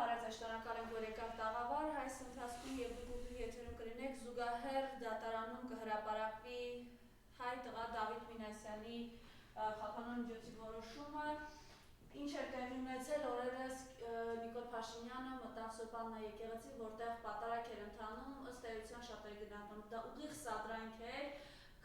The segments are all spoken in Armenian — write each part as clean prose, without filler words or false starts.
Բարև շնորհակալ եմ, որ եկավ տաղավար, այս ընթացքում եւ դուք եթերում կլինեք զուգահեռ դատարանում կհրապարակվի հայ տղա Դավիթ Մինասյանի խափանման միջոցի որոշումը, ինչ էր տեղի ունեցել օրերս Նիկոլ Փաշինյանը մտավ Սոպաննա եկեղեցի, որտեղ պատարակ էր ընթանում, ըստ էության շատերի գնահատում դա ուղիղ սադրանք էր,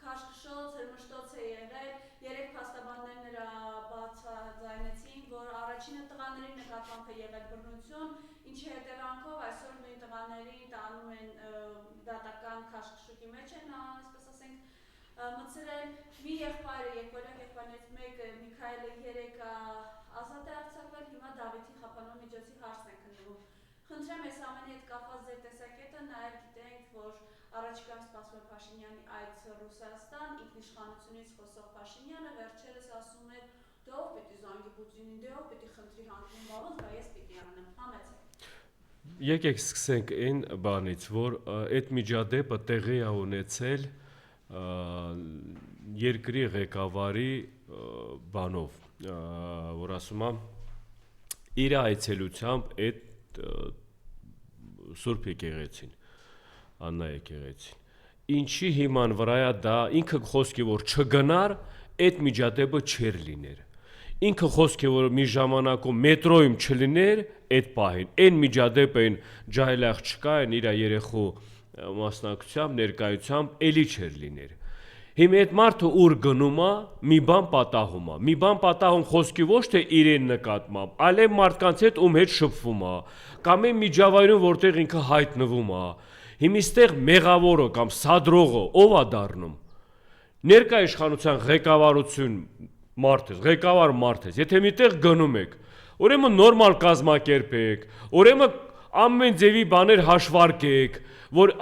քաշքշոց, հրմշտոց է եղել, երեք փաստաբաններ նրա բացաձայնեցին, որ առաջինը տղաների նկատմամբ է եղել բռնություն, ինչի հետևանքով այսօր նույն տղաներին տանում են դատական քաշքշուկի մեջ են, այսպես ասենք, մտցրել մի եղբայրը, եղբայրներից մեկը Միքայելը 3 ազատ է արձակվել, հիմա Դավիթի խափանման միջոցի հարցն է քննվում։ Խնդրեմ այս ամենի հետ կապված ձեր տեսակետը, նաև գիտենք, որ առաջիկայում սպասվում է Փաշինյանի այց Ռուսաստան, ինքնիշխանությունից խոսող Փաշինյանը վերջերս ասում է, դե ով պիտի զանգի Պուտինին, դե ով պիտի խնդրի հանդիպում բավոց, բա ես պիտի անեմ, համեցեք։ Եկեք սկսենք այն բանից, որ այդ միջադեպը տեղի է ունեցել երկրի ղեկավարի բանով, որ ասում է իր այցելությամբ այդ Սուրբ եկեղեցին, Աննա եկեղեցին։ Ինչի հիման վրա է դա, ինքը խոսքի որ չգնար, այդ միջադեպը չէր լիներ։ Ինքը խոսքի որ մի ժամանակում մետրոյում չլիներ, այդ պահին, այն միջադեպը այն ջահել աղջկա, այն իր երեխու մասնակցությամբ, ներկայությամբ էլի չէր լիներ։ Հիմա այդ մարդը ուր գնում է, մի բան պատահում խոսքի ոչ թե իրեն նկատմամբ, այլ այն մարդկանց հետ ում հետ շփվում է, կամ այն միջավայրում որտեղ ինքը հայտնվում է։ Հիմա այստեղ մեղավորը կամ սադրողը ով է դառնում։ Ներկա իշխանության ղեկավարություն ղեկավար մարդ ես, եթե միտեղ գնում եք, ուրեմն նորմալ կազմակերպեք, ուրեմն ամեն ձևի բաներ հաշվարկեք, որ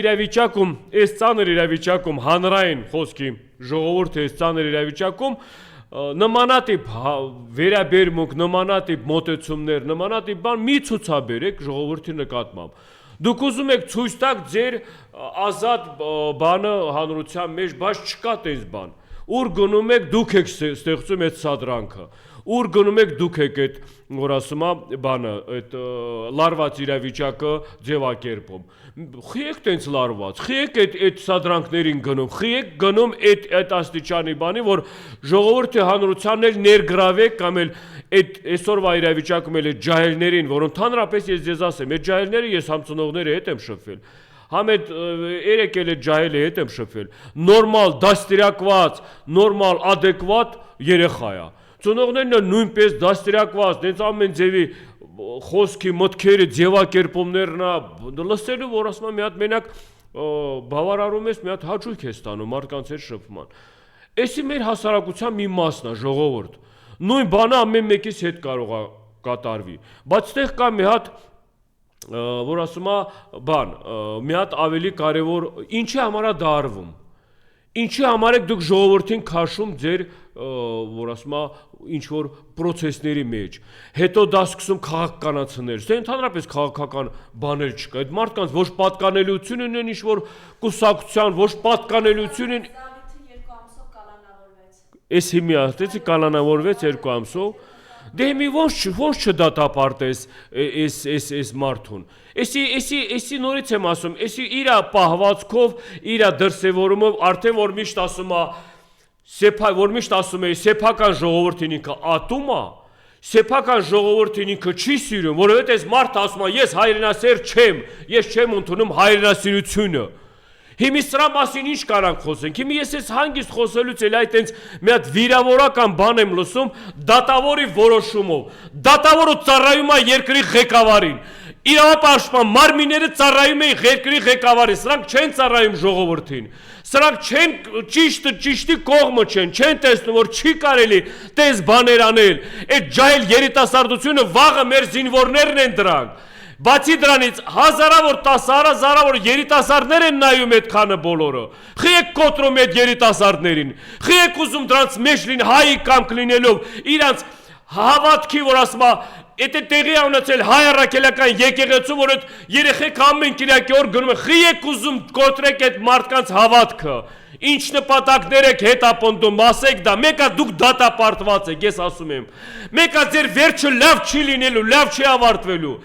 իրավիճակում, այս ծանր իրավիճակում հանրային խոսքի ժողովուրդը այս ծանր իրավիճակում նմանատիպ վերաբերմունք, նմանատիպ մոտեցումներ, նմանատիպ բան մի ցուցաբերեք ժողովրդի նկատմամբ։ Դուք ուզում եք ցույց տաք ձեր ազատ բանը հանրության մեջ, բայց չկա տես բան։ Ուր գնում եք դուք եք ստեղծում այդ սադրանքը։ Ուր գնում եք դուք եք այդ որ ասում է բանը, այդ լարված իրավիճակը ձևակերպում։ Խիեք տենց լարված, խիեք այդ սադրանքներին գնում, խիեք գնում այդ աստիճանի բանի, որ ժողովրդի հանրությանն էլ ներգրավեք կամ էլ այդ այսօրվա իրավիճակում էլ այդ ջահելներին, որ ընդհանրապես ես ձեզ ասեմ, այդ ջահելները ես համցնողների հետ եմ շփվել։ Համ այդ երեկել այդ ջահելի հետ եմ շփվել։ Նորմալ դաստիարակված, նորմալ adekvat երեխա է։ Ծնողներն նույնպես դաստիարակված, դենց ամեն ձևի խոսքի մտքերը, ձևակերպումներն լսելու, որ ասում եմ մի հատ մենակ բավարարում ես, մի հատ հաճույք ես ստանում մարդկանց հետ շփման։ Էսի մեր հասարակության մի մասն է, ժողովուրդ։ Նույն բանը ամեն մեկից հետ կարող է կատարվի։ Բայց այդտեղ կա մի հատ որ ասում է բան, մի հատ ավելի կարևոր, ինչի համար է դա արվում։ Ինչի համար եք դուք ժողովրդին քաշում ձեր, որ ասում է, ինչ որ process-ների մեջ։ Հետո դա սկսում քաղաքականացնել։ Դա ընդհանրապես քաղաքական բաներ չկա։ Այդ մարդկանց ոչ պատկանելիություն ունեն, ինչ որ կուսակցության, ոչ պատկանելիություն են։ Դավիթը 2 ամսով կալանավորվեց։ Էս հիմի ասեցի կալանավորվեց 2 ամսով։ Դե մի ոնց չդատապարտես այս մարդուն։ Էսի նորից եմ ասում, էսի իրա պահվածքով, իրա դրսևորումով արդեն որ միշտ ասում է, սեփական ժողովրդին ինքը ատում է, սեփական ժողովրդին ինքը չի սիրում, որովհետև այս մարդը ասում է, ես հայրենասեր չեմ, ես չեմ ընդունում հայրենասիրությունը։ Հիմի սրա մասին ինչ կարանք խոսենք։ Հիմի ես այս հանգիստ խոսելուց էլ այդ այնց մի հատ վիրավորական բան եմ լսում դատավորի որոշումով։ Դատավորը ծառայում է երկրի ղեկավարին։ Իրավապաշտպան մարմինները ծառայում են երկրի ղեկավարին, սրանք չեն ծառայում ժողովրդին։ Սրանք չեն ճիշտի կողմը չեն տեսնում, որ չի կարելի տես բաներ անել։ Այդ ջահել երիտասարդությունը վաղը մեր զինվորներն են դրանք։ Բացի դրանից հազարավոր, տասարավոր երիտասարդներ են նայում այդ քանը բոլորը։ Խիեք կոտրում այդ երիտասարդներին։ Խիեք ուզում դրանց մեջ լինի հայի կամք լինելով իրանց հավատքի, որ ասում է, եթե տեղի է ունեցել հայ առաքելական եկեղեցու, որ այդ երեխեք ամեն կիրակի օր գնում են, խիեք ուզում կոտրեք այդ մարդկանց հավատքը։ Ինչ նպատակներ եք հետապնդում, ասեք դա, մեկը դուք դատապարտված եք, ես ասում եմ, մեկը ձեր վերջը լավ չի լինելու, լավ չի ավարտվելու,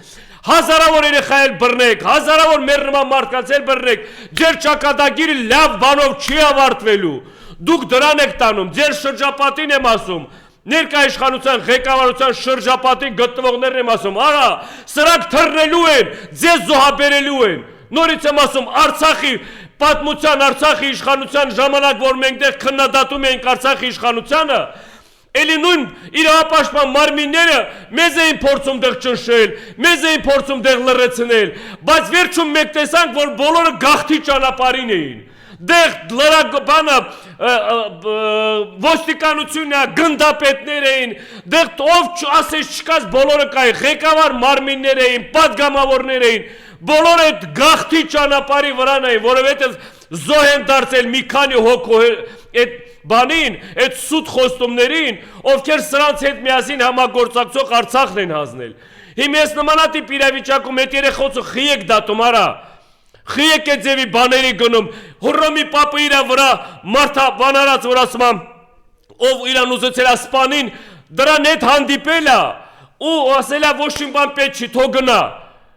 հազարավոր երեխա էլ բռնեք, հազարավոր մեր նման մարդկանց էլ բռնեք, ձեր ճակատագիրը լավ բանով չի ավարտվելու, դուք դրան եք տանում, ձեր շրջապատին եմ ասում, ներկայիշխանության ղեկավարության շրջապատի գտնվողներն եմ ասում, արա, սրանք թռնելու են, ձեզ զոհաբերելու են, նորից եմ ասում, Արցախի պատմության, Արցախի իշխանության ժամանակ, որ մենք դեղ քննադատում ենք Արցախի իշխանությանը, էլի նույն իրավապաշտպան մարմինները մեզ էին փորձում դեղ ճնշել, մեզ էին փորձում դեղ լռեցնել, բայց վերջում մենք տեսանք, որ բոլորը գաղթի ճանապարհին էին։ Դեղ լրագբանը ոստիկանությունը գնդապետներ էին, դեղ ով ասես չկաց բոլորը կային, ղեկավար մարմիններ էին, պատգամավորներ էին, բոլորը այդ գաղթի ճանապարհի վրան էին, որովհետև զոհ են դարձել մի քանի հոգու այդ բանին, այդ սուտ խոստումներին, ովքեր սրանց հետ միասին համագործակցող Արցախն են հանձնել։ Հիմա ես նմանատիպ իրավիճակում այդ երեխոցը խի եք դատում, արա, խի եք այդ ձևի բաների գնում, Հռոմի պապը իրա վրա մարդա բանարած որ ասում եմ, ով իրան ուզեցել է սպանին, դրան հետ հանդիպել է, ու ասել է ոչ մի բան պետք չի, թող գնա։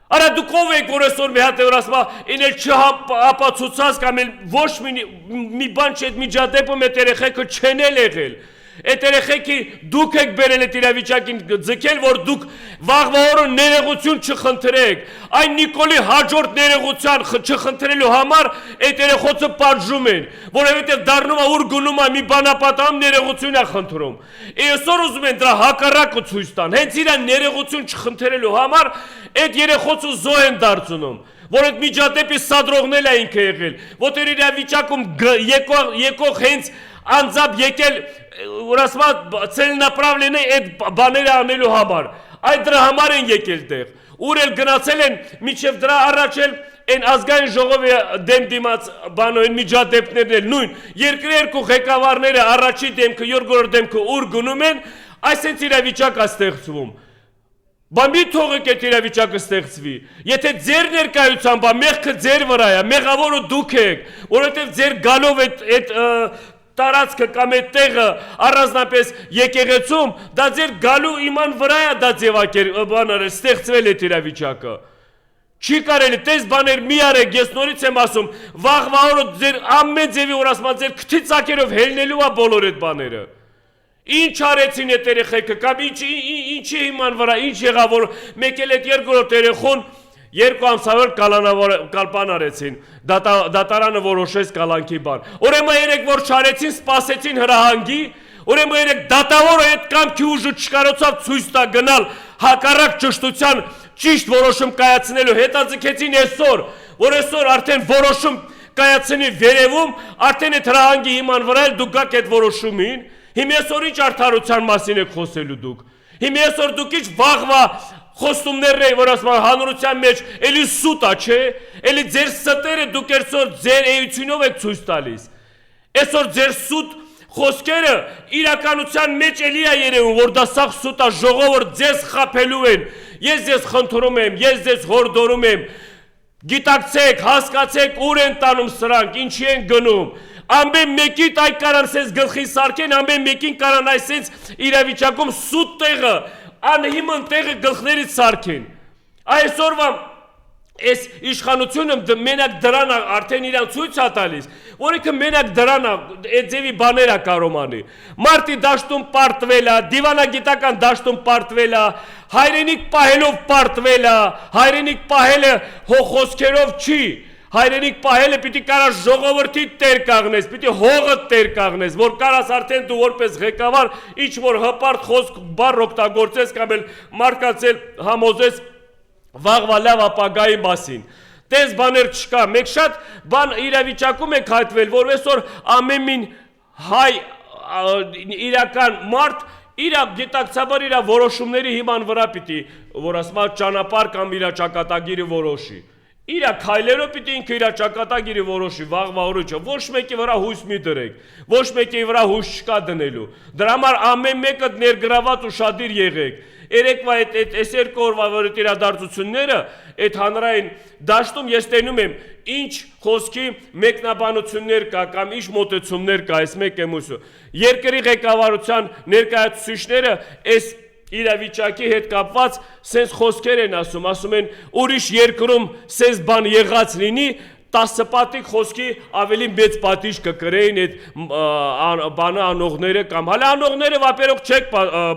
Արա դուք ով եք որ այսօր մի հատ որ ասում է, ինել չապացուցած կամ ոչ մի բան չի այդ միջադեպում այդ երեխեքը չեն եղել։ Այդ երեխեքի դուք եք բերել այդ իրավիճակին ձգել, որ դուք վաղվա օրը ներողություն չխնդրեք։ Այն Նիկոլի հաջորդ ներողության չխնդրելու համար այդ երեխոցը պատժում են, որովհետև դառնում է ուր գնում է մի բանապատամ ներողություն է խնդրում։ Այսօր ուզում են դրա հակառակը ցույց տան։ Հենց իրան ներողություն չխնդրելու համար այդ երեխոցը զոհ են դարձնում, որ այդ միջադեպի սադրողն է ինքը եղել, որտեղ իրավիճակում եկող հենց անձամբ եկել որ ասում է ցելնապրավլենը այդ բաները անելու համար, այդ դրա համար են եկել տեղ, ուր էլ գնացել են միջև դրա առաջ էլ այն ազգային ժողովի դեմ դիմաց բանոյն միջադեպներն էլ նույն երկրի երկու ղեկավարները առաջի դեմքը, երկրորդ դեմքը ուր գնում են, այսպես իրավիճակ է ստեղծվում։ Բա մի թողեք այդ իրավիճակը ստեղծվի։ Եթե ձեր ներկայությամբ է, մեղքը ձեր վրա է, մեղավորը դուք եք, որովհետև ձեր գալով այդ տարածքը կամ այդ տեղը առանձնապես եկեղեցում, դա ձեր գալու իման վրա է դա ձևակերպել, ստեղծվել այդ իրավիճակը։ Չի կարելի, տես բաներ մի արեք, ես նորից եմ ասում, վաղվա օրը ձեր ամեն ձևի որ ասում, ձեր քթի ծակերով հելնելու է բոլոր այդ բաները։ Ինչ արեցին այդ երեխեքը, կամ ինչի իման վրա, ինչ եղավ, որ մեկ էլ այդ երկրորդ երեխուն երկու ամսավոր կալպան արեցին, դատարանը որոշեց կալանքի բան։ Ուրեմն երեք որ չարեցին, սպասեցին հրահանգի, ուրեմն երեք դատավորը այդ կամքի ուժը չկարողացավ ցույց տա գնալ հակառակ ճշտության ճիշտ որոշում կայացնելու, հետաձգեցին այսօր, որ այսօր արդեն որոշում կայացնի վերևում, արդեն այդ հրահանգի հիման վրա էլ դուք գաք այդ որոշումին, հիմա այսօր ինչ արդարության մասին եք խոսելու դուք, հիմա այսօր դուք ինչ վաղվա խոստումներն են, որ ասում են հանրության մեջ, էլի սուտ է, չէ, էլի ձեր ստերը դուք այսօր ձեր էությունով եք ցույց տալիս, այսօր ձեր սուտ խոսքերը իրականության մեջ էլի է երևում, որ դա սաղ սուտ է, ժողովուրդ ձեզ խաբելու են, ես ձեզ խնդրում եմ, ես ձեզ հորդորում եմ, գիտակցեք, հասկացեք, ուր են տանում սրանք, ինչի են գնում, ամեն մեկին այ կարան սենց գլխին սարքեն, ամեն մեկին կարան այսենց իրավիճակում սուտ տեղը, անհիմն տեղը գլխներից սարքեն, այսօրվա այս իշխանությունը մենակ դրան արդեն իրան ցույց է տալիս, որ ինքը մենակ դրան այդ ձևի բաներ է կարող անի, մարտի դաշտում պարտվել է, դիվանագիտական դաշտում պարտվել է, հայրենիք պահելով պարտվել է, հայրենիք պահելը խոսքերով չի, հայրենիք պահելը պիտի կարաս ժողովրդի տեր կաղնես, պիտի հողը տեր կաղնես, որ կարաս արդեն դու որպես ղեկավար ինչ որ հպարտ խոսք բառ օգտագործես կամ էլ մարկացել համոզես վաղվա լավ ապագայի մասին։ Տես բաներ չկա, մեկ շատ բան իրավիճակում եք հայտվել, որ այսօր ամեն մին հայ իրական մարդ իր գիտակցաբար իր որոշումների հիման վրա պիտի, որ ասում է ճանապարհ կամ իր ճակատագիրը որոշի։ Իր քայլերով պիտի ինքը իր ճակատագիրը որոշի վաղվա օրը չէ, ոչ մեկի վրա հույս մի դրեք, ոչ մեկի վրա հույս չկա դնելու։ Դրա համար ամեն մեկը ներգրաված ու շադիր եղեք։ Երեկվա այս երկու օրվա որ իրադարձությունները այդ հանրային դաշտում ես տենում եմ ինչ խոսքի մեկնաբանություններ կա կամ ինչ մոտեցումներ կա այս մեկ էմուսը երկրի ղեկավարության ներկայացուցիչները այս իրավիճակի հետ կապված սենց խոսքեր են ասում են ուրիշ երկրում սենց բան եղած լինի 10 պատիկ խոսքի ավելի մեծ պատիժ կկրեին այդ բանը անողները կամ հələ անողները վապերող չեք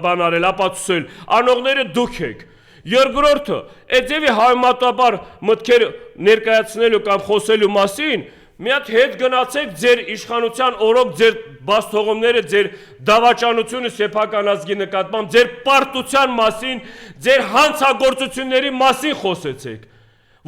բան արել ապացուցել անողները դուք եք երկրորդը այդ ձևի համեմատաբար մտքեր ներկայացնելու կամ խոսելու մասին մի հատ հետ գնացեք ձեր իշխանության օրոք ձեր բաց թողումները ձեր դավաճանությունը սեփական ազգի նկատմամբ ձեր պարտության մասին ձեր հանցագործությունների մասին խոսեցեք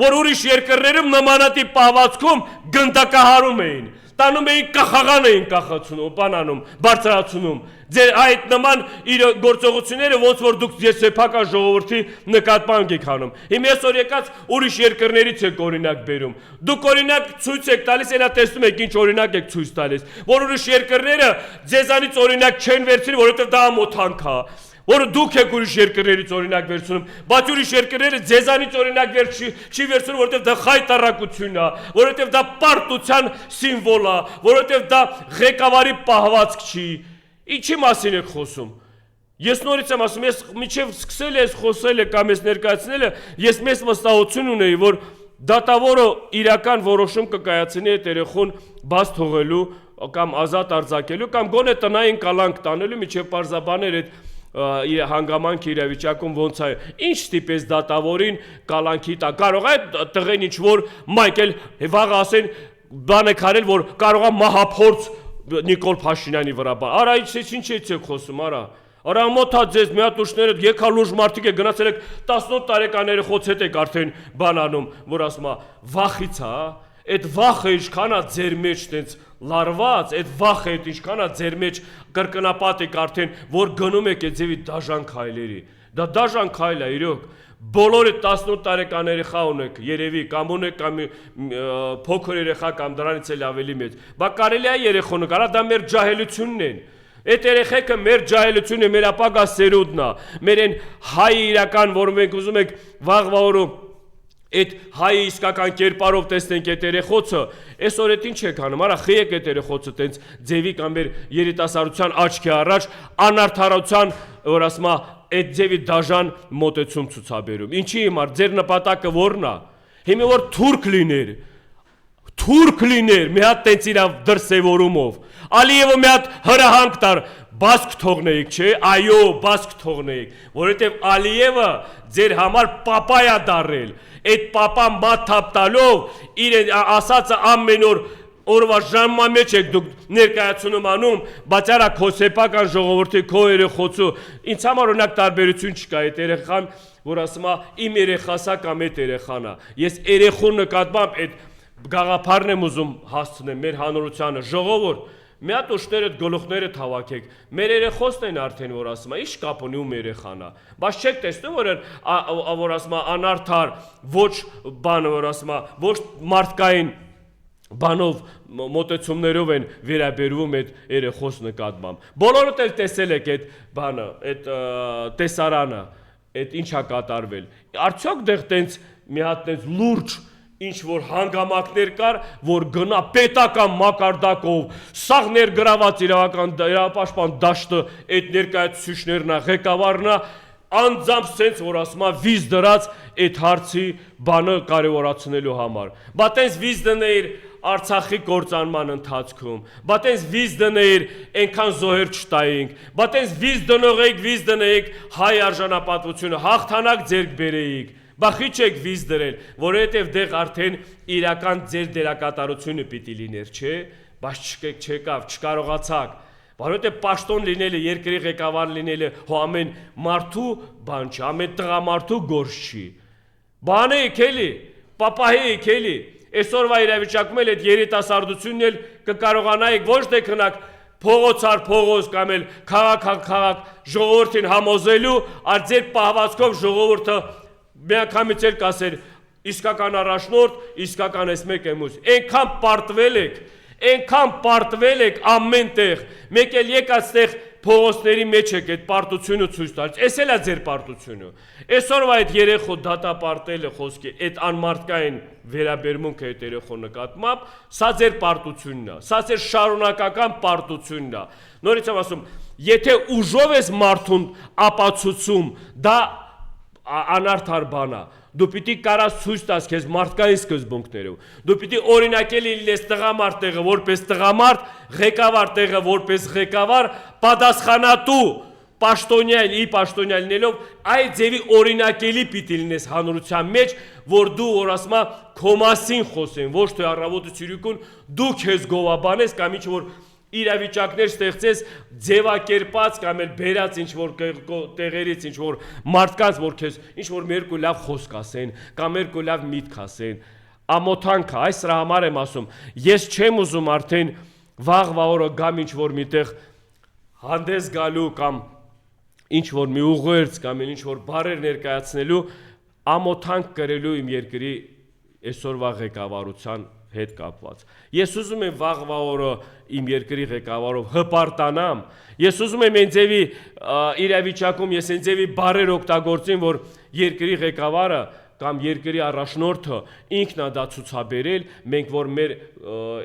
որ ուրիշ երկրներում նմանատիպ պահվածքում գնդակահարում էին տանում էին կախաղան էին կախացնում բանանում բարձրացնում ձեր այդ նման իր գործողությունները ոնց որ դուք սեփական ժողովրդի նկատմամբ եք անում հիմա ես որ եկած ուրիշ երկրներից եք օրինակ բերում դուք օրինակ ցույց եք տալիս այնա տեսնում եք ինչ օրինակ եք ցույց տալիս որ ուրիշ երկրները ձեզանից օրինակ չեն վերցրի որովհետև դա ամոթանք է որ դուք եք ուրիշ երկրներից օրինակ վերցնում, բայց ուրիշ երկրները ձեզանից օրինակ չի վերցնում, որովհետև դա խայտարակություն է, որովհետև դա պարտության սիմվոլ է, որովհետև դա ղեկավարի պահվածք չի։ Ինչի մասին եք խոսում։ Ես նորից եմ ասում, ես մինչև սկսել ես խոսել կամ ես ներկայացնել ես մեծ վստահություն ունեի, որ դատավորը իրական որոշում կկայացնի այդ երեխուն բաց թողելու կամ ազատ արձակելու կամ գոնե տնային կալանք տանելու միջև պարզաբաներ այդ հանգամանք իրավիճակում ոնց է ինչ տիպես դատավորին կալանքի տա կարող է տղեն ինչ որ Մայքել վաղ ասեն բան է քարել որ կարող է մահափորձ Նիկոլ Փաշինյանի վրա արա ինչ եք խոսում արա մոթա ձեզ մի հատ ուշները եկա լուրջ մարդիկ եք գնացել եք 18 տարեկաները խոց հետ եք արդեն բանանում որ ասում է վախից է այդ վախը ինչքան է ձեր մեջ տենց լարված այդ վախը ինչքան է ձեր մեջ կրկնապատ եք արդեն որ գնում եք այդ ձևի դաժան քայլերի դա դաժան քայլ է իրոք բոլորը 18 տարեկան երեխա ունեք երևի կամ ունեք կամ փոքր երեխա կամ դրանից էլ ավելի մեծ բա կարելի է երեխոնը կարա դա մեր ջահելությունն են այդ երեխեքը մեր ջահելությունն է մեր ապագա սերունդն է մեր այն հայ իրական որ մենք ուզում ենք վաղվա օրը այդ հայ իսկական կերպարով տեսնենք այդ երեխոցը, այսօր այդ ինչ եք անում, արա խիեք այդ երեխոցը տենց ձևի կամ մեր երիտասարդության աչքի առաջ անարդարության, որ ասում է, այդ ձևի դաժան մոտեցում ցուցաբերում։ Ինչի հիմար, ձեր նպատակը որն է։ Հիմա որ թուրք լիներ, մի հատ տենց իր դրսևորումով։ Ալիևը մի հատ հրահանգ տար, բասկ թողնեիք, չէ, այո, բասկ թողնեիք, որովհետև Ալիևը ձեր համար պապայա դարել, այդ պապան մատ թափ տալով իր ասածը ամեն օր օրվա ժամվա մեջ եք դուք ներկայացնում անում, բայց արա քո սեփական ժողովրդի քո երեխոցու ինձ համար օրինակ տարբերություն չկա այդ երեխան, որ ասում է իմ երեխասա կամ այդ երեխան է։ Ես երեխուն նկատմամբ այդ գաղափարն եմ ուզում հասցնեմ մեր հանրությանը, ժողովուրդ, մի հատ ուշները գլուխները թավակեք։ Մեր երեխոսն են արդեն որ ասում է, ի՞նչ կապ ունի ում երեխան է։ Բայց չեք տեսնում որ ասում է անարդար, ոչ բանը որ ասում է, ոչ մարդկային բանով մոտեցումներով են վերաբերվում այդ երեխոս նկատմամբ։ Բոլորդ էլ տեսել եք այդ բանը, այդ տեսարանը, այդ ինչա կատարվել։ Արդյոք դեռ տենց մի հատ տենց լուրջ ինչ որ հանգամանքներ կար, որ գնա պետական մակարդակով, սաղ ներգրաված իրավապաշտպան դաշտը այդ ներկայացուցիչներն է, ղեկավարն է, անձամբ սենց որ ասում է վիզ դրած այդ հարցի բանը կարևորացնելու համար։ Բա տենց վիզ դներ Արցախի կործանման ընթացքում, բա տենց վիզ դներ այնքան զոհեր չտայինք, բա տենց վիզ դնեիք հայ արժանապատվությունը հաղթանակ ձեռք բերեիք։ Բա խի չեք վիզ դրել, որովհետև դեղ արդեն իրական ձեր դերակատարությունը պիտի լիներ, չէ, բայց չեկավ, չկարողացաք, որովհետև պաշտոն լինելը, երկրի ղեկավար լինելը հո ամեն մարդու բան չի, ամեն տղամարդու գործ չի։ Բանեիք էլի, պապահեիք էլի, այսօրվա իրավիճակում էլ այդ երիտասարդությունն էլ կկարողանայիք ոչ թե քնակ փողոց առ փողոց կամ էլ քաղաք ժողովրդին համոզելու, այլ ձեր պահվածքով ժողովուրդը միանգամից էլ կասեր իսկական առաջնորդ, իսկական ես մեկ էմուս, այնքան պարտվել եք ամեն տեղ, մեկ էլ եկած տեղ փողոցների մեջ եք այդ պարտությունը ցույց տալիս։ Էս էլա ձեր պարտությունը։ Այսօրվա այդ երեխո դատապարտելը խոսքի, այդ անմարդկային վերաբերմունքը այդ երեխո նկատմամբ, սա ձեր պարտությունն է, սա ձեր շարունակական պարտությունն է։ Նորից եմ ասում, եթե ուժով ես մարդուն ապացուցում, դա անարդար բան է։ Դու պիտի կարաս ցույց տաս քեզ մարդկային սկզբունքներով։ Դու պիտի օրինակելի լինես տղամարդ տեղը որպես տղամարդ, ղեկավար տեղը որպես ղեկավար, պատասխանատու պաշտոնյա լինելով այդ ձևի օրինակելի պիտի լինես հանրության մեջ, որ դու որ ասում ես քո մասին խոսեն, ոչ թե առավոտը ցիրիկուն դու քեզ գովաբանես կամ ինչ որ իրավիճակներ ստեղծես ձևակերպած կամ էլ բերած ինչ որ տեղերից ինչ որ մարդկանց որ քեզ ինչ որ մերկու լավ խոսք ասեն կամ մերկու լավ միտք ասեն ամոթանք այս դրա համար եմ ասում ես չեմ ուզում արդեն վաղվա օրը գամ ինչ որ միտեղ հանդես գալու կամ ինչ որ մի ուղերձ կամ ինչ որ բառեր ներկայացնելու ամոթանք կրելու իմ երկրի այսօրվա ղեկավարության հետ կապված։ Ես ուզում եմ վաղվա օրը իմ երկրի ղեկավարով հպարտանամ։ Ես ուզում եմ այն ձևի իրավիճակում ես այն ձևի բառեր օգտագործեմ, որ երկրի ղեկավարը կամ երկրի առաջնորդը ինքն է դա ցուցաբերել, մենք որ մեր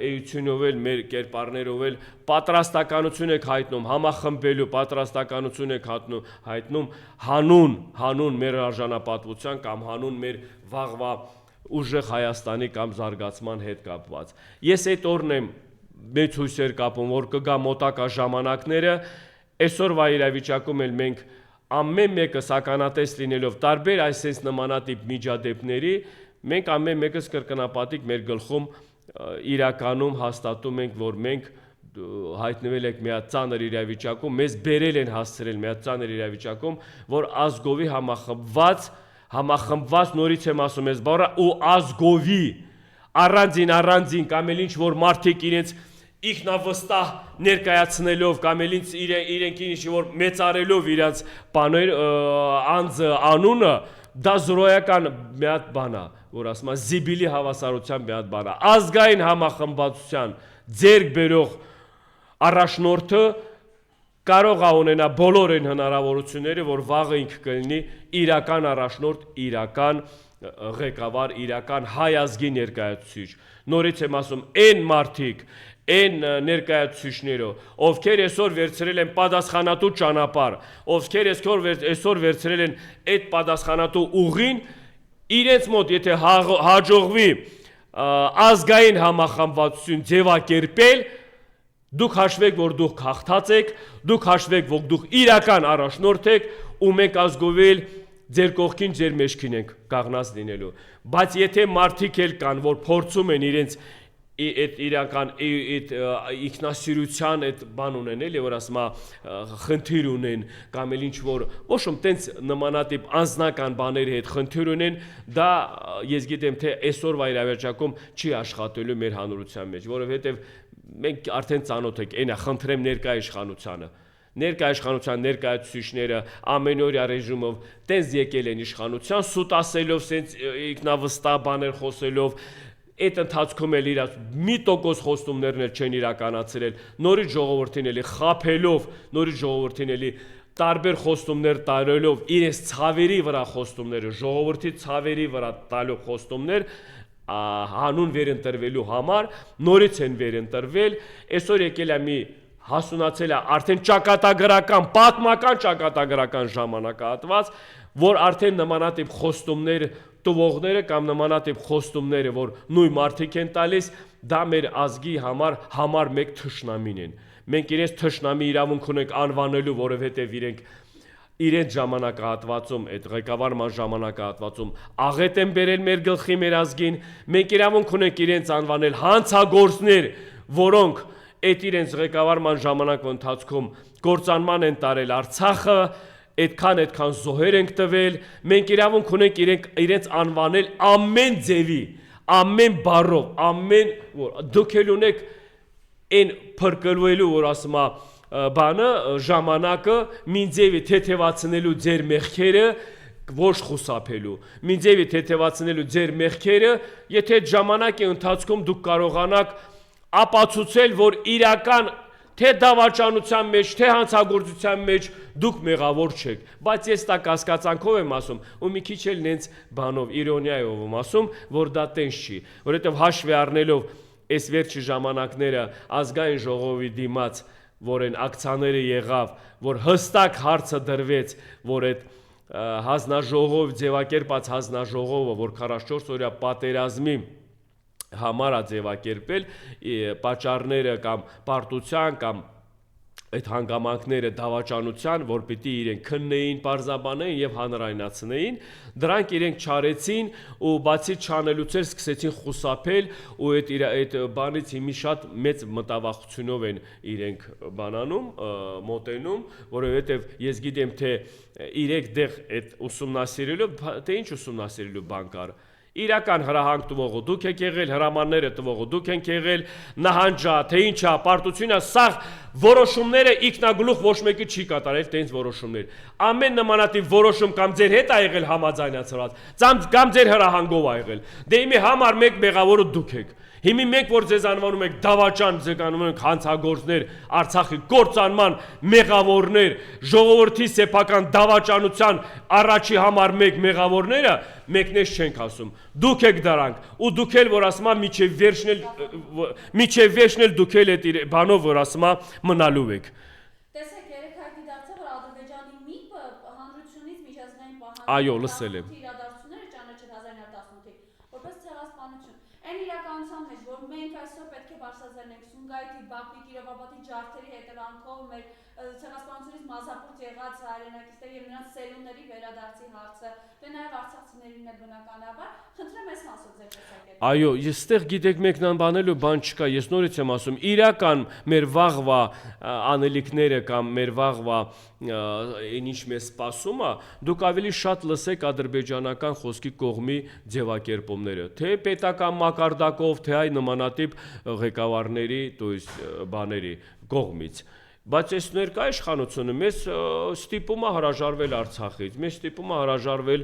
էությունով էլ, մեր կերպարներով էլ պատրաստականություն եք հայտնում, համախմբելու պատրաստականություն եք հայտնում հանուն մեր արժանապատվության կամ հանուն մեր վաղվա ուժեղ Հայաստանի կամ զարգացման հետ կապված։ Ես այդ օրն եմ մեծ հույսեր կապում, որ կգա մոտակա ժամանակները, այսօրվա իրավիճակում էլ մենք ամեն մեկս ականատես լինելով տարբեր այսպես նմանատիպ միջադեպների, մենք ամեն մեկս կրկնապատիկ մեր գլխում իրականում հաստատում ենք, որ մենք հայտնվել ենք մի հատ ծանր իրավիճակում, մեզ բերել են հասցրել մի հատ ծանր իրավիճակում, որ ազգովի համախմբված նորից եմ ասում ես բառը ու ազգովի առանձին կամ էլ ինչ որ մարդիկ իրենց ինքնավստահ ներկայացնելով կամ էլ իրենք ինչ որ մեծարելով իրենց բաներ անձը անունը դա զրոյական մի հատ բան է որ ասում է զիբիլի հավասարության մի հատ բան է ազգային համախմբվածության ձեռք բերող առաջնորդը կարող է ունենա բոլոր այն հնարավորությունները, որ վաղը ինքը կլինի իրական առաջնորդ, իրական ղեկավար, իրական հայ ազգի ներկայացուցիչ։ Նորից եմ ասում, այն մարդիկ, այն ներկայացուցիչները, ովքեր այսօր վերցրել են պատասխանատու ճանապարհ, ովքեր այսօր վերցրել են այդ պատասխանատու ուղին, իրենց մոտ եթե հաջողվի ազգային համախմբվածություն ձևակերպել, դուք հաշվեք, որ դուք քաղթած եք, դուք հաշվեք, որ դուք իրական առաջնորդ եք ու մենք ազգովել ձեր կողքին, ձեր մեջքին ենք կաղնած լինելու։ Բայց եթե մարդիկ էլ կան, որ փորձում են իրենց այդ իրական ինքնասիրության այդ բան ունեն, էլի որ ասում է խնդիր ունեն կամ էլ ինչ որ ոչ ոք տենց նմանատիպ անձնական բաների հետ խնդիր ունեն, դա ես գիտեմ թե այսօրվա իրավիճակում չի աշխատելու մեր հանրության մեջ, որովհետև մենք արդեն ծանոթ ենք, այնա խնդրեմ ներկայ իշխանությանը։ Ներկայ իշխանության ներկայացուցիչները ամենօրյա ռեժիմով տենց եկել են իշխանության, սուտ ասելով, սենց ինքնավստահ բաներ խոսելով, այդ ընթացքում էլ իրաց 1% խոստումներն էլ չեն իրականացրել, նորից ժողովրդին էլի խաբելով, նորից ժողովրդին էլի տարբեր խոստումներ տալով, իրենց ցավերի վրա խոստումները, ժողովրդի ցավերի վրա տալով խոստումներ հանուն վերընտրվելու համար նորից են վերընտրվել, այսօր եկել է մի հասունացել է արդեն ճակատագրական, պատմական ճակատագրական ժամանակահատված, որ արդեն նմանատիպ խոստումներ տվողները կամ նմանատիպ խոստումները, որ նույն մարդիկ են տալիս, դա մեր ազգի համար մեկ թշնամին են։ Մենք իրենց թշնամի իրավունք ունենք անվանելու, որովհետև իրենց ժամանակահատվածում, այդ ղեկավարման ժամանակահատվածում աղետ են բերել մեր գլխի մեր ազգին, մենք իրավունք ունենք իրենց անվանել հանցագործներ, որոնք այդ իրենց ղեկավարման ժամանակվա ընթացքում կործանման են տարել Արցախը, այդքան զոհեր ենք տվել, մենք իրավունք ունենք իրենց անվանել ամեն ձևի, ամեն բառով, դուք էլ ունեք այն փրկելու, որ ասում է բանը ժամանակը մինձևի թեթևացնելու ձեր մեղքերը ոչ խուսափելու մինձևի թեթևացնելու ձեր մեղքերը եթե ժամանակի ընթացքում դուք կարողանաք ապացուցել որ իրական թե դավաճանության մեջ, թե հանցագործության մեջ դուք մեղավոր չեք, բայց ես դա կասկածանքով եմ ասում, ու մի քիչ էլ նենց բանով, իրոնիայով եմ ասում, որ դա տենց չի, որովհետև հաշվի առնելով այս վերջի ժամանակները ազգային ժողովի դիմաց, որ այն ակցիաները եղավ, որ հստակ հարցը դրվեց, որ այդ հանձնաժողով, ձևակերպած հանձնաժողովը, որ 44 օրյա պատերազմի համար է ձևակերպել, պատճառները կամ պարտության կամ այդ հանգամանքները դավաճանության, որ պիտի իրենք քննեին, պարզաբանեին եւ հանրայնացնեին, դրանք իրենք չարեցին ու բացի չանելուց էլ սկսեցին խուսափել ու այդ բանից հիմի շատ մեծ մտավախությունով են իրենք բանանում, մոտենում, որովհետեւ ես գիտեմ թե իրենք դեղ այդ ուսումնասիրելով, թե ինչ ուսումնասիրելու բան կար իրական հրահանգ տվողը դուք եք եղել, հրամանները տվողը դուք եք եղել, նահանջա, թե ինչա, պարտությունը, սա որոշումները ինքնագլուխ ոչ մեկը չի կատարել տենց որոշումներ։ Ամեն նմանատիպ որոշում կամ ձեր հետ ա եղել համաձայնացված, կամ ձեր հրահանգով ա եղել։ Դե իմի համար մեկ մեղավորը դուք եք։ Հիմի մենք որ ձեզ անվանում եք դավաճան, ձեզ անվանում ենք հանցագործներ, Արցախի կործանման մեղավորներ, ժողովրդի սեփական դավաճանության առաջի համար մեկ մեղավորները, մեկնես չենք ասում։ Դուք եք դրանք, ու դուք էլ որ ասում եմ միջև վերջնել դուք էլ այդ բանով որ ասում եմ մնալու եք։ Տեսեք, երեք հայտնի դարձավ, որ Ադրբեջանի ՄԻՊ-ը հանրությունից միջազգային պահանջում Այո, լսել եմ։ իրադարձությունները ճանաչել 1918-ին, որպես ցեղասպանություն։ Այն իրականության մեջ, որ մենք այսօր պետք է բարձրացնենք Սումգայիթի, Բաքվի, Կիրովաբադի ջարդերի հետևանքով մեր ցեղասպանությունից մազապուրտ եղած հայրենակիցների եւ նրանց սերունդների վերադարձի հարցը, դե նաեւ արցախցիներին էլ բնականաբար, խնդրեմ այս մասով ձեր տեսակետը։ Այո, ես ստեղ գիտեք մեկնաբանելու բան չկա, ես նորից եմ ասում, իրական մեր վաղվա անելիքները կամ մեր վաղվա ինչ մեզ սպասում է, դուք ավելի շատ լսեք ադրբեջանական խոսքի կողմի ձևակերպումները, թե պետական մակարդակով, թե այ նմանատիպ ղեկավարների, то есть բաների կողմից։ Բայց այս ներկա իշխանությունը մեզ ստիպում է հրաժարվել Արցախից, մեզ ստիպում է հրաժարվել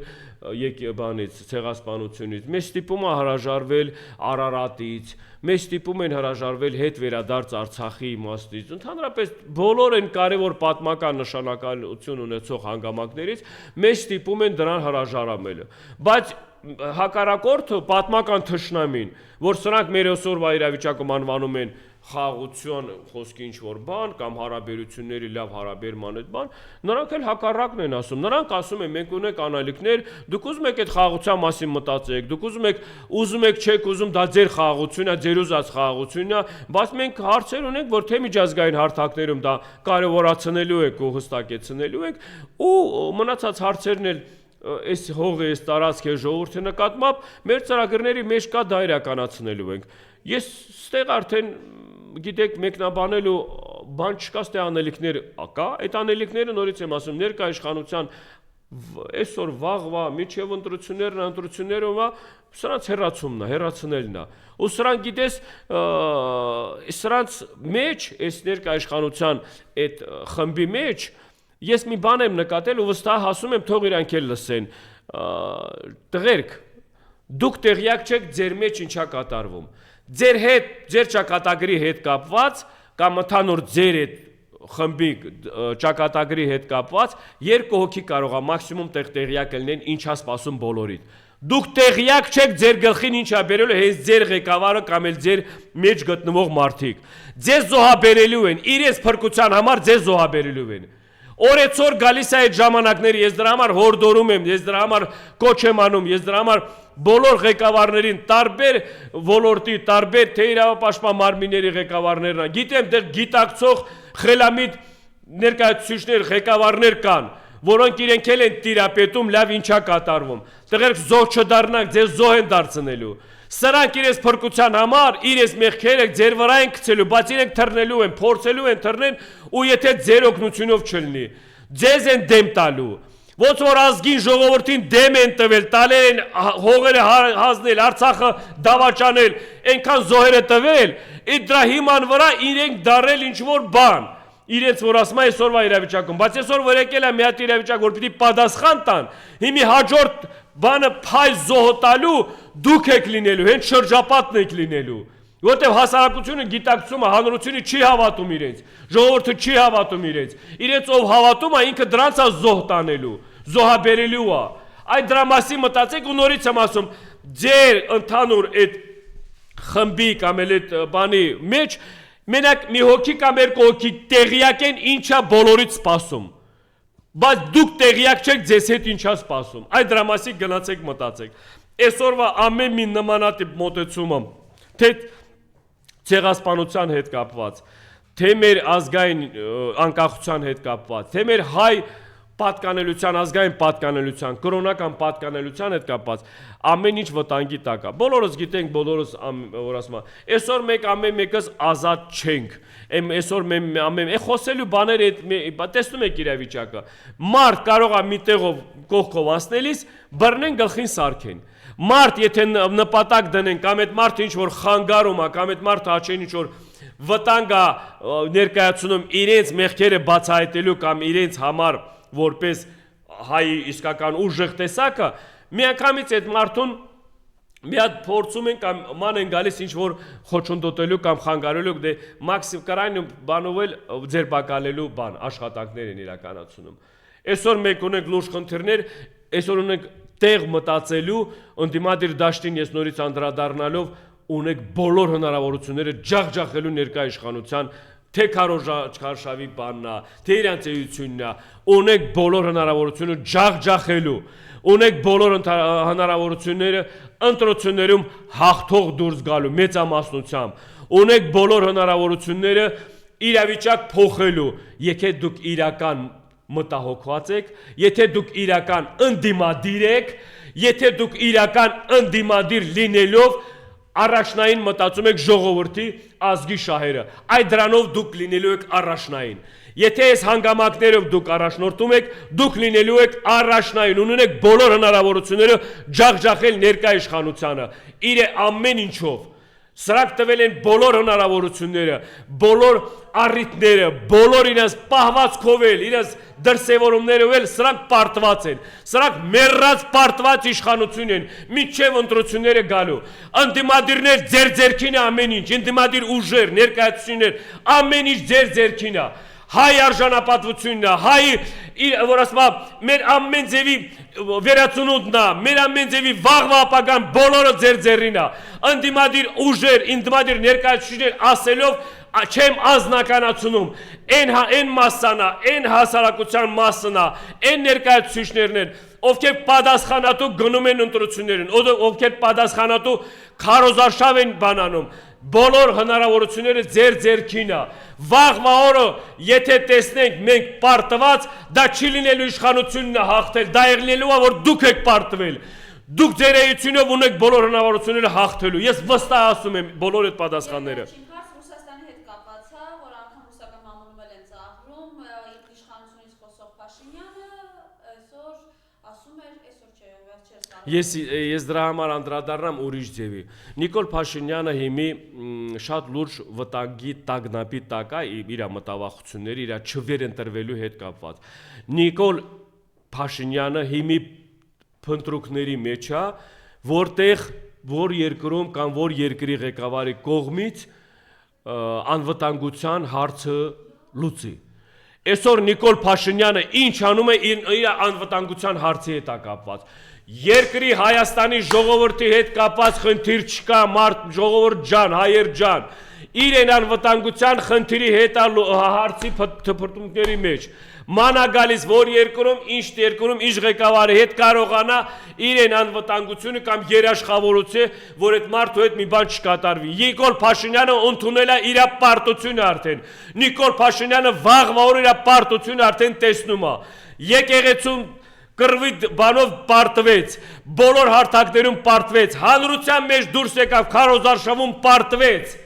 եկեղեցից, ցեղասպանությունից, մեզ ստիպում է հրաժարվել Արարատից, մեզ ստիպում են հրաժարվել հետ վերադարձ Արցախի իմաստից։ Ընդհանրապես բոլոր այն կարևոր պատմական նշանակություն ունեցող հանգամանքներից մեզ ստիպում են դրան հրաժարամելը։ Բայց հակառակորդը պատմական թշնամին, որ սրանք մեր այսօրվա իրավիճակում անվանում են խաղաղություն խոսքի ինչ-որ բան կամ հարաբերությունների լավ հարաբերման այդ բան, նրանք էլ հակառակն են ասում։ Նրանք ասում են մենք ունենք անալիքներ, դուք ուզում եք այդ խաղաղության մասին մտածեք, դուք ուզում եք չեք ուզում, դա ձեր խաղաղությունն է, ձեր ուզած խաղաղությունն է, բայց մենք հարցեր ունենք, որ թե միջազգային հարթակներում դա կարևորացնելու եք ու հստակեցնելու եք, ու մնացած հարցերն էլ այս հողը, այս տարածքը ժողովրդի նկատմամբ մեր ծրագրերի մեջ կա դա իրականացնելու ենք։ Ես ստեղ արդեն գիտեք մեկնաբանելու բան չկա, ստե անելիքներ կա, այդ անելիքները նորից եմ ասում, ներկա իշխանության այսօր վաղվա միջև ընտրություններով սրանց հեռացումն է, հեռացնելն է։ Ու սրանք գիտես, սրանց մեջ, այս ներկա իշխանության այդ խմբի մեջ ես մի բան եմ նկատել ու վստահ ասում եմ, թող իրանք էլ լսեն, տղերք, դուք տեղյակ չեք ձեր մեջ ինչա կատարվում։ Ձեր հետ, ձեր ճակատագրի հետ կապված կամ ընդհանուր ձեր այդ խմբի ճակատագրի հետ կապված երկու հոգի կարող է մաքսիմում տեղյակ լինեն ինչա սպասում բոլորիդ։ Դուք տեղյակ չեք ձեր գլխին ինչա բերելու հենց ձեր ղեկավարը կամ էլ ձեր մեջ գտնվող մարդիկ։ Ձեզ զոհաբերելու են, իրենց փրկության համար ձեզ զոհաբերելու են։ Օրեցօր գալիս է այդ ժամանակները, ես դրա համար հորդորում եմ, ես դրա համար կոչ եմ անում, ես դրա համար բոլոր ղեկավարներին, տարբեր ոլորտի, տարբեր թե իրավապաշտպան մարմինների ղեկավարներն են, գիտեմ դեռ գիտակցող խելամիտ ներկայացուցիչներ, ղեկավարներ կան, որոնք իրենք էլ են տիրապետում լավ ինչա կատարվում։ Տղերք զոհ չդառնանք, ձեզ զոհ են դարձնելու։ Սրանք իրենց փրկության համար, իրենց մեղքերը ձեր վրա են գցելու, բայց իրենք թռնելու են, փորձելու են թռնել, ու եթե ձեր օգնությունով չլինի, ձեզ են դեմ տալու։ Ոնց որ ազգին ժողովրդին դեմ են տվել, տալել են հողերը հանձնել, Արցախը դավաճանել, այնքան զոհերը տվել, այդ դրա հիման վրա իրենք դարել ինչ-որ բան, իրենց որ ասում է այսօրվա իրավիճակում, բայց այսօր որ եկել է մի հատ իրավիճակ, որ պիտի պատասխան տան, հիմի հաջորդ բանը փայլ զոհոտալու դուք եք լինելու, հենց շրջապատն եք լինելու, Որտեւ հասարակությունը գիտակցում է, հանրությունը չի հավատում իրենց, ժողովուրդը չի հավատում իրենց։ Իրենց ով հավատում է, ինքը դրանց է զոհ տանելու, զոհաբերելու է։ Այդ դրա մասին մտածեք ու նորից եմ ասում, ձեր ընդհանուր այդ խմբի կամ այդ բանի մեջ մենակ մի հոգի կամ երկու հոգի տեղյակ են ինչա բոլորից սպասում։ Բայց դուք տեղյակ չեք ձեզ հետ ինչա սպասում։ Այդ դրա մասին գնացեք մտածեք։ Այսօրվա ամեն մի նմանատիպ մոտեցումը, թե ցեղասպանության հետ կապված, թե մեր ազգային անկախության հետ կապված, թե մեր հայ պատկանելության, ազգային պատկանելության, կրոնական պատկանելության հետ կապված, ամեն ինչ վտանգի տակ է։ Բոլորս գիտենք, բոլորս որ ասում եմ, այսօր մենք ամեն մեկս ազատ չենք։ Այսօր ամեն խոսելու բաները տեսնում եք իրավիճակը։ Մարդ կարող է մի տեղով կողքով ասնելիս բռնեն գլխին սարքեն։ Մարդ եթե նպատակ դնեն կամ այդ մարդը ինչ որ խանգարում է կամ այդ մարդը աչեն ինչ որ վտանգ է ներկայացնում իրենց մեղքերը բացահայտելու կամ իրենց համար որպես հայի իսկական ուժեղ տեսակը, միանգամից այդ մարդուն մի հատ փորձում են կամ ման են գալիս ինչ որ խոչընդոտելու կամ խանգարելու դե մաքսիմում կարային բանովել ձերբակալելու բան աշխատանքներ են իրականացնում։ Այսօր մենք ունենք լուրջ խնդիրներ, այսօր ունենք տեղ մտածելու, ընդդիմադիր դաշտին ես նորից անդրադառնալով ունեք բոլոր հնարավորությունները ջախջախելու ներկա իշխանության, թե քարոշավի բանն է, թե իրանց էությունն է, ունեք բոլոր հնարավորությունը ջախջախելու, ունեք բոլոր հնարավորությունները ընտրություններում հաղթող դուրս գալու մեծամասնությամբ, ունեք բոլոր հնարավորությունները իրավիճակ փոխելու, եկեք դուք իրական մտահոգված եք, եթե դուք իրական ընդդիմադիր եք, եթե դուք իրական ընդդիմադիր լինելով առաջնային մտածում եք ժողովրդի ազգի շահերը, այդ դրանով դուք լինելու եք առաջնային։ Եթե այս հանգամանքներով դուք առաջնորդում եք, դուք լինելու եք առաջնային, ունենեք բոլոր հնարավորությունները ջախջախել ներկա իշխանությանը, իր ամեն ինչով։ Սրանք տվել են բոլոր հնարավորությունները, բոլոր առիթները, բոլոր իրենց պահվածքով էլ, իրենց դրսևորումներով էլ սրանք պարտված են, սրանք մեռած պարտված իշխանություն են, մինչև ընտրությունները գալու, ընդդիմադիրներ ձեր ձեռքին է ամեն ինչ, ընդդիմադիր ուժեր, ներկայացություններ, ամեն ինչ ձեր ձեռքին է, հայ արժանապատվությունն է, հայ որ ասում եմ, մեր ամեն ձևի վերացնունդն է, մեր ամեն ձևի վաղվա ապագան բոլորը ձեր ձեռին է, ընդդիմադիր ուժեր, ընդդիմադիր ներկայացուցիչներ ասելով չեմ ազնականացնում, այն մասսան է, այն հասարակության մասն է, այն ներկայացուցիչներն են, ովքեր պատասխանատու գնում են ընտրություններին, ովքեր պատասխանատու քարոզարշավ են բանանում, բոլոր հնարավորությունները ձեր ձեռքին է, վաղվա օրը եթե տեսնենք մենք պարտված, դա չի լինելու իշխանությունն է հաղթել, դա եղնելու է որ դուք եք պարտվել, դուք ձեր էությունով ունեք բոլոր հնարավորությունները հաղթելու, ես վստահ ասում եմ բոլոր այդ պատասխանները։ Ռուսաստանի հետ կապված է, որ անգամ ռուսական մամուլում էլ են ծաղրում, իշխանությունից խոսող Փաշինյանը այսօր ասում էր, այսօր չէ, վերջերս Ես դրա համար անդրադառնամ ուրիշ ձևի։ Նիկոլ Փաշինյանը հիմի շատ լուրջ վտանգի տագնապի տակ է իր մտավախությունների, իր չվերընտրվելու հետ կապված։ Նիկոլ Փաշինյանը հիմի փնտրուկների մեջ է, որտեղ որ երկրում կամ որ երկրի ղեկավարի կողմից անվտանգության հարցը լուծի։ Այսօր Նիկոլ Փաշինյանը ինչ անում է իր անվտանգության հարցի հետ կապված։ Երկրի Հայաստանի ժողովրդի հետ կապված խնդիր չկա, ժողովուրդ ջան, հայեր ջան, իրեն անվտանգության խնդիրի հետ հարցի թփրտումների մեջ։ Մանա գալիս որ երկրում, ինչ ղեկավարի հետ կարողանա իրեն անվտանգությունը կամ երաշխավորություն, որ այդ մարդու հետ մի բան չկատարվի։ Նիկոլ Փաշինյանը ընդունել է իր պարտությունը արդեն։ Նիկոլ Փաշինյանը վաղվա օր իր պարտությունը արդեն տեսնում է։ Եկեղեցում կռվի բանով պարտվեց, բոլոր հարթակներում պարտվեց, հանրության մեջ դուրս եկավ, քարոզարշավում պարտվեց։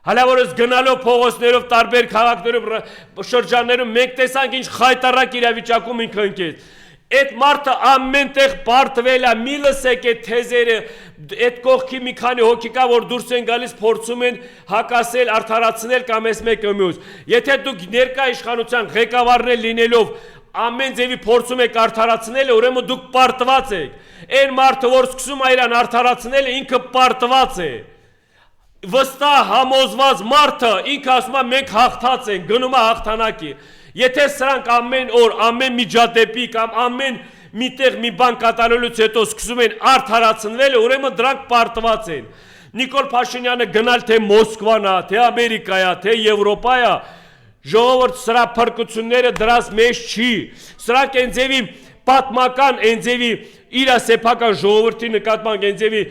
Հալավորս գնալով փողոցներով տարբեր քաղաքներում շրջաններում մենք տեսանք ինչ խայտարակ իրավիճակում ինքը ընկեց։ Այդ մարդը ամենտեղ պարտվել է, մի լսեք այդ թեզերը, այդ կողքի մի քանի հոգի կա, որ դուրս են գալիս, փորձում են հակասել, արդարացնել կամ էս մեկը մյուս։ Եթե դուք ներկա իշխանության ղեկավարներ լինելով ամեն ձևի փորձում եք արդարացնել, ուրեմն դուք պարտված եք։ Այն մարդը, որ սկսում է իրան արդարացնել, ինքը պարտված է։ վստահ համոզված մարդը ինքը ասում է մենք հաղթած ենք, գնում է հաղթանակի։ Եթե սրանք ամեն օր, ամեն միջադեպի կամ ամեն միտեղ մի բան կատարելուց հետո սկսում են արդարացնվել, ուրեմն դրանք պարտված են։ Նիկոլ Փաշինյանը գնալ թե Մոսկվան է, թե Ամերիկա է, թե Եվրոպա է, ժողովուրդ սրա փրկությունները դրած մեջ չի։ Սրանք են ձևի պատմական, են ձևի իր սեփական ժողովրդի նկատմամբ են ձևի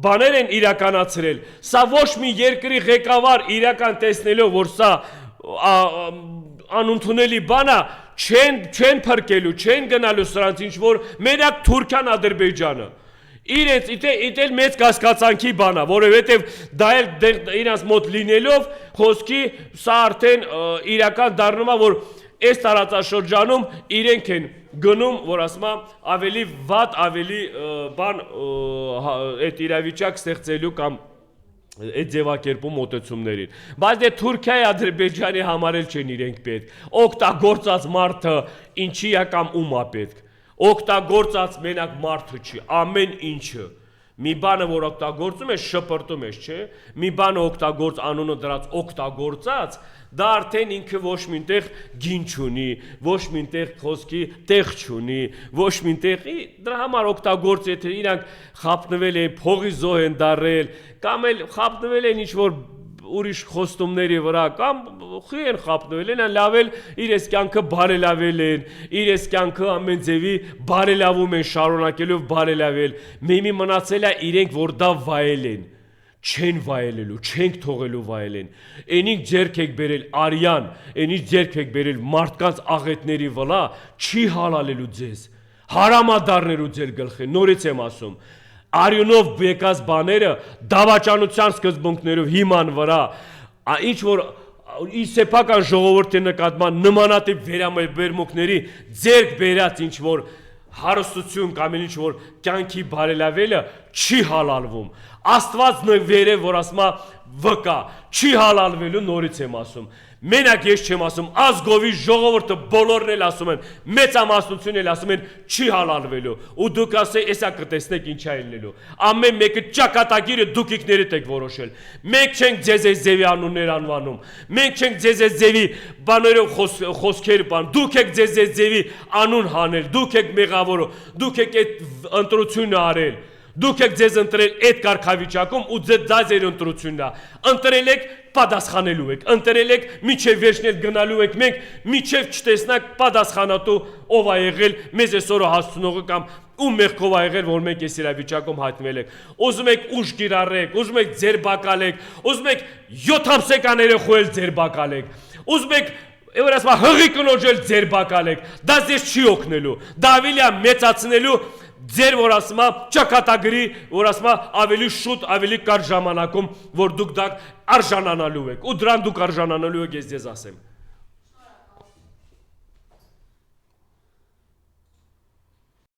բաներ են իրականացրել։ Սա ոչ մի երկրի ղեկավար իրական տեսնելով, որ սա անընդունելի բան է, չեն փրկելու, չեն գնալու սրանց ինչ որ մենակ Թուրքիան, Ադրբեջանը։ Իրենց իդել մեծ կասկածանքի բան է, որովհետև դա էլ իրենց մոտ լինելով խոսքի սա արդեն իրական դառնում է, որ այս տարածաշրջանում իրենք են գնում, որ ասում եմ ավելի վատ, ավելի բան այդ իրավիճակ ստեղծելու կամ այդ ձևակերպում մոտեցումներին։ Բայց դե Թուրքիայի, Ադրբեջանի համար էլ չեն իրենք պետք։ Օգտագործած մարդը ինչի է կամ ում է պետք։ Օգտագործած մենակ մարդը չի, ամեն ինչը։ Մի բանը, որ օգտագործում ես, շպրտում ես, չէ՞։ Մի բանը օգտագործ անունը դրած օգտագործած, դա արդեն ինքը ոչ մինտեղ գին չունի, ոչ մինտեղ խոսքի տեղ չունի, ոչ մինտեղ դրա համար օգտագործ, եթե իրանք խապնվել են, փողի զոհ են դարել, կամ էլ խապնվել են ինչ-որ ուրիշ խոստումների վրա, կամ խի են խապնվել են, լավ էլ իրենց կյանքը բարելավել են, իրենց կյանքը ամեն ձևի բարելավում են, շարունակելով բարելավել, միմի մնացել է իրենք, որ դա վայել են, չեն վայելելու, չենք թողելու վայելեն, ենիք ձերք եք բերել արյան, ենիք ձերք եք բերել մարդկանց աղետների վրա, չի հալալելու ձեզ, հարամադարներու ձեր գլխի, նորից եմ ասում, արյունով բեկած բաները դավաճանության սկզբունքներով հիման վրա, ինչ որ սեփական ժողովրդի նկատմամբ նմանատիպ վերամերմուկների ձերք բերած ինչ որ հարստություն կամ ինչ որ կյանքի բարելավելը չի հալալվում։ Աստված նվեր է, որ ասում է վկա, չի հալալվելու, նորից եմ ասում։ Մենակ ես չեմ ասում, ազգովի ժողովուրդը բոլորն էլ ասում են, մեծամասնությունն էլ ասում են, չի հալալվելու։ Ու դուք ասեք, էսա կտեսնեք ինչա ելնելու։ Ամեն մեկը ճակատագիրը դուք ինքներդ եք որոշել։ Մենք չենք ձեզ այս ձևի անուններ անվանում։ Մենք չենք ձեզ այս ձևի բաներով խոսքեր բան։ Դուք եք ձեզ այս ձևի անուն հանել, դուք եք մեղավորը, դուք եք այդ ընտրությունը արել։ Դուք եք ձեզ ընտրել այդ կարգավիճակում ու դա ձեր ընտրությունն է։ Ընտրել եք պատասխանելու եք, ընտրել եք միջև վերջնել գնալու եք, մենք միջև չտեսնակ պատասխանատու ով է եղել մեզ այսօրը հասցնողը կամ ում մեղքով է եղել, որ մենք այս իրավիճակում հայտնվել ենք։ Ուզում եք ուժ կիրառեք, ուզում եք ձերբակալեք, ուզում եք 7 ամսական երեխայել ձերբակալեք, ուզում եք որ ասում հղի կնոջել ձերբակալեք, դա ձեզ չի օգնելու, դա ավելի է մեծացնելու ձեր որ ասում է ճակատագրի, որ ասում է ավելի շուտ, ավելի կարճ ժամանակում, որ դուք դա արժանանալու եք, ու դրան դուք արժանանալու եք, ես ձեզ ասեմ։